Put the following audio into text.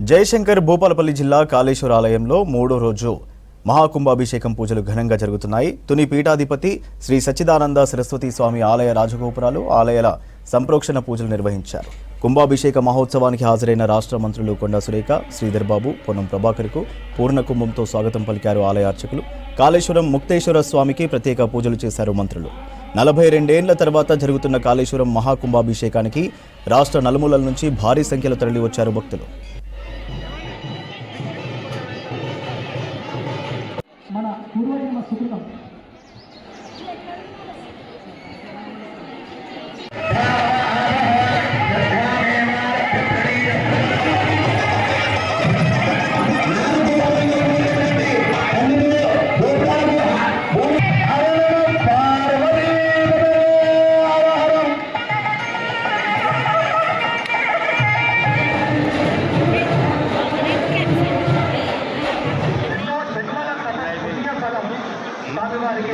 జయశంకర్ భూపాలపల్లి జిల్లా కాళేశ్వర ఆలయంలో మూడో రోజు మహాకుంభాభిషేకం పూజలు ఘనంగా జరుగుతున్నాయి. తుని పీఠాధిపతి శ్రీ సచ్చిదానంద సరస్వతి స్వామి ఆలయ రాజగోపురాలు, ఆలయాల సంప్రోక్షణ పూజలు నిర్వహించారు. కుంభాభిషేక మహోత్సవానికి హాజరైన రాష్ట్ర మంత్రులు కొండా సురేఖ, శ్రీధర్ బాబు, పొన్నం ప్రభాకర్కు పూర్ణ కుంభంతో స్వాగతం పలికారు ఆలయ అర్చకులు. కాళేశ్వరం ముక్తేశ్వర స్వామికి ప్రత్యేక పూజలు చేశారు మంత్రులు. 42 ఏళ్ల తర్వాత జరుగుతున్న కాళేశ్వరం మహాకుంభాభిషేకానికి రాష్ట్ర నలుమూలల నుంచి భారీ సంఖ్యలో తరలి వచ్చారు భక్తులు. మన పూర్వజన్మ సుకృతం వారికి